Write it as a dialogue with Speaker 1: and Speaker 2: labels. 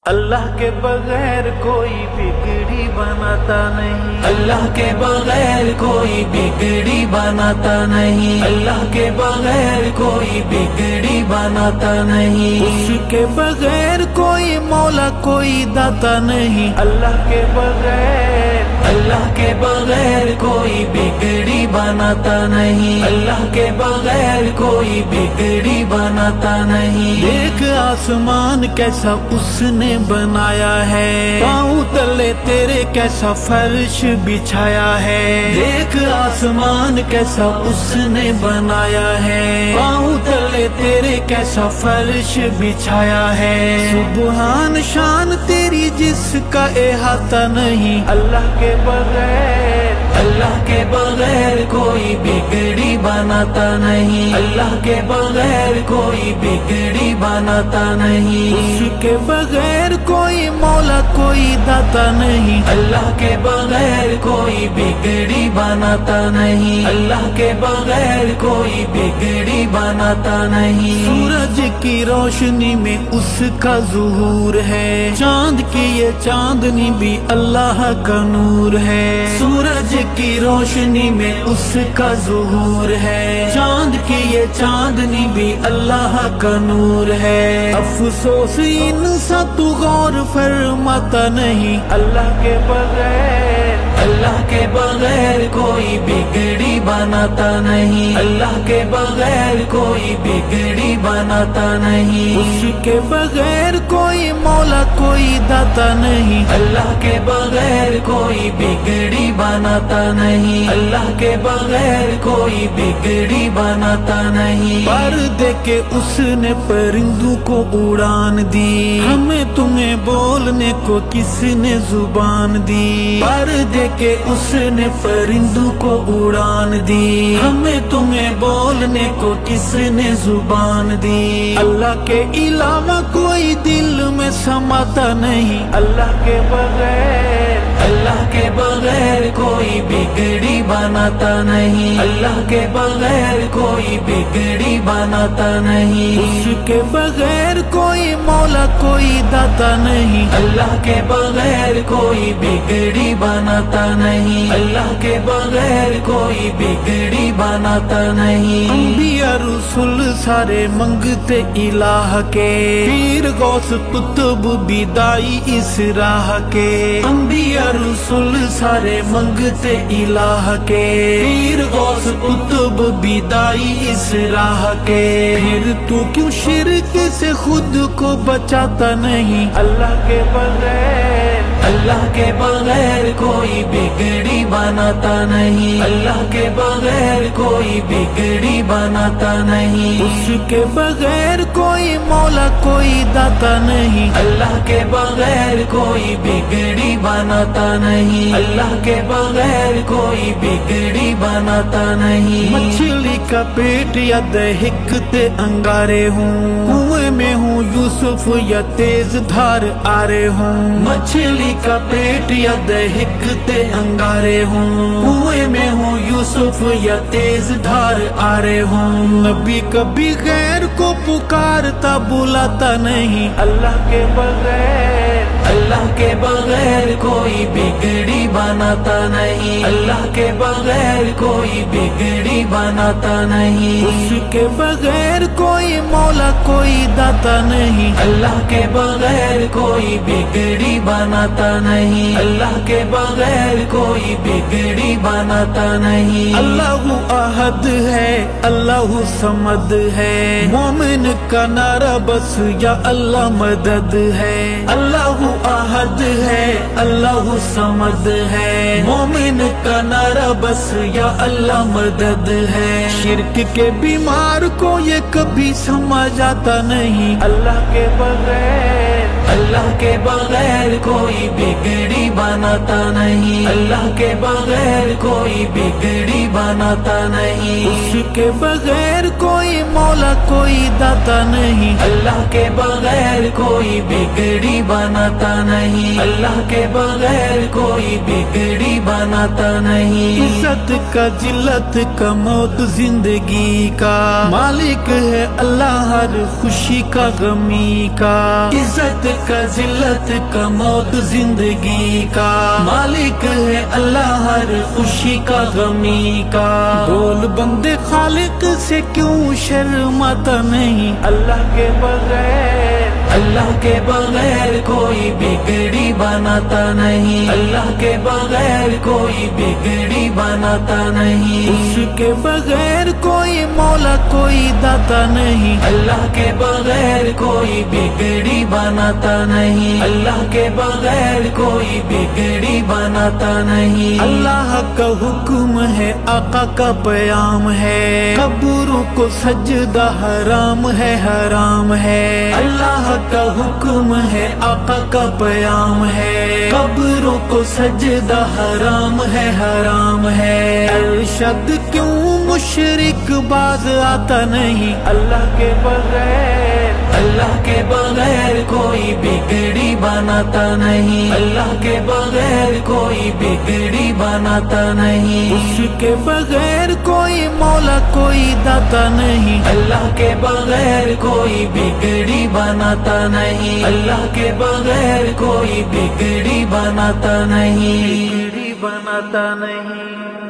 Speaker 1: اللہ کے بغیر کوئی بگڑی بناتا نہیں،
Speaker 2: اللہ کے بغیر کوئی بگڑی بناتا نہیں، اللہ کے بغیر کوئی بگڑی بناتا نہیں،
Speaker 1: اس کے بغیر کوئی مولا کوئی داتا نہیں، اللہ کے بغیر
Speaker 2: اللہ کے بغیر کوئی بگڑی بناتا نہیں، اللہ کے بغیر کوئی بگڑی بناتا نہیں۔
Speaker 1: دیکھ آسمان کیسا اس نے بنایا ہے، پاؤں تلے تیرے کیسا فرش بچھایا ہے، دیکھ آسمان کیسا اس نے بنایا ہے، پاؤں تلے تیرے کیسا فرش بچھایا ہے، سبحان شان تیری جس کا احاطہ نہیں، اللہ کے بغیر
Speaker 2: اللہ کے بغیر کوئی بگڑی بناتا نہیں، اللہ کے بغیر کوئی بگڑی بناتا نہیں،
Speaker 1: اس کے بغیر کوئی مولا کوئی داتا نہیں،
Speaker 2: اللہ کے بغیر کوئی بگڑی بناتا نہیں، اللہ کے بغیر کوئی بگڑی بناتا نہیں۔
Speaker 1: سورج کی روشنی میں اس کا ظہور ہے، چاند کی یہ چاندنی بھی اللہ کا نور ہے، سورج کی روشنی میں اس کا ظہور ہے، چاند کی یہ چاندنی بھی اللہ کا نور ہے، افسوس انسان تو غور فرماتا نہیں، اللہ کے بغیر
Speaker 2: اللہ کے بغیر کوئی بگڑی بناتا نہیں، اللہ کے بغیر کوئی بگڑی بناتا نہیں،
Speaker 1: اس کے بغیر کوئی مولا کوئی داتا نہیں،
Speaker 2: اللہ کے بغیر کوئی بگڑی بناتا نہیں، اللہ کے بغیر کوئی بگڑی بناتا نہیں۔
Speaker 1: پردے کے اس نے پرندوں کو اڑان دی، ہمیں تمہیں بولنے کو کس نے زبان دی، پردے کہ اس نے پرندوں کو اڑان دی، ہمیں تمہیں بولنے کو کس نے زبان دی، اللہ کے علاوہ کوئی دل میں سماتا نہیں، اللہ کے بغیر
Speaker 2: اللہ کے بغیر کوئی بگڑی بناتا نہیں، اللہ کے بغیر کوئی بگڑی بناتا نہیں،
Speaker 1: اس کے بغیر کوئی مولا کوئی داتا نہیں،
Speaker 2: اللہ کے بغیر کوئی بگڑی بناتا نہیں، اللہ کے بغیر کوئی بگڑی بناتا نہیں۔
Speaker 1: انبیاء رسول سارے منگتے الہ کے، پیر غوث قطب بھی دائی اس راہ کے، انبیاء رسول سارے منگتے الہ کے، پیر غوث قطب بھی دائی اس راہ کے، پھر تو کیوں شرک سے خود کو بچاتا نہیں، اللہ کے بغیر
Speaker 2: اللہ کے بغیر کوئی بگڑی بناتا نہیں، اللہ کے بغیر کوئی بگڑی بناتا نہیں،
Speaker 1: اس کے بغیر کوئی مولا کوئی داتا نہیں،
Speaker 2: اللہ کے بغیر کوئی بگڑی بناتا نہیں، اللہ کے بغیر کوئی بگڑی بناتا نہیں۔
Speaker 1: مچھلی کا پیٹ یا دہکتے انگارے ہوں، کنویں میں ہوں یوسف یا تیز دھار آرے ہوں، مچھلی کا پیٹ یا دہکتے انگارے ہوں، کنویں میں ہوں یوسف یا تیز دھار آرے ہوں، نبی کبھی غیر کو پکارتا بلاتا نہیں، اللہ کے بغیر
Speaker 2: اللہ کے بغیر کوئی بگڑی بناتا نہیں، اللہ کے بغیر کوئی بگڑی بناتا نہیں،
Speaker 1: اس کے بغیر کوئی مولا کوئی داتا نہیں،
Speaker 2: اللہ کے بغیر کوئی بگڑی بناتا نہیں، اللہ کے بغیر کوئی بگڑی بناتا نہیں۔
Speaker 1: اللہ احد ہے، اللہ صمد ہے، مومن کا نعرہ بس یا اللہ مدد ہے، اللہ احد ہے، اللہ صمد ہے، مومن کا نعرہ بس یا اللہ مدد ہے، شرک کے بیمار کو یہ کبھی سمجھ آتا نہیں، اللہ کے بغیر
Speaker 2: اللہ کے بغیر کوئی بگڑی بناتا نہیں، اللہ کے بغیر کوئی بگڑی بناتا نہیں،
Speaker 1: اس کے بغیر کوئی مولا کوئی داتا نہیں،
Speaker 2: اللہ کے بغیر کوئی بگڑی بناتا نہیں، اللہ کے بغیر کوئی بگڑی بناتا نہیں۔
Speaker 1: عزت کا ذلت کا موت زندگی کا مالک ہے اللہ، ہر خوشی کا غمی کا، عزت کا ذلت ذلت کا موت زندگی کا، مالک ہے اللہ ہر خوشی کا غمی کا، بول بندے خالق سے کیوں شرماتا نہیں اللہ کے بغیر،
Speaker 2: اللہ کے بغیر کوئی بگڑی بناتا نہیں، اللہ کے بغیر کوئی بگڑی بناتا نہیں،
Speaker 1: اس کے بغیر کوئی مولا کوئی داتا نہیں،
Speaker 2: اللہ کے بغیر کوئی بگڑی بناتا نہیں، اللہ کے بغیر کوئی بگڑی بناتا نہیں،
Speaker 1: اللہ کا حکم ہے آقا کا پیام ہے، قبروں کو سجدہ حرام ہے حرام ہے، اللہ کا حکم ہے آقا کا پیام ہے، قبروں کو سجدہ حرام ہے حرام ہے، ارشد کیوں مشرک باز آتا نہیں اللہ کے بغیر،
Speaker 2: اللہ کے بغیر کوئی بگڑی بناتا نہیں، اللہ کے بغیر کوئی بگڑی بناتا نہیں،
Speaker 1: اس کے بغیر کوئی مولا کوئی داتا نہیں،
Speaker 2: اللہ کے بغیر کوئی بگڑی بناتا نہیں، اللہ کے بغیر کوئی بگڑی بناتا نہیں،
Speaker 1: بناتا نہیں۔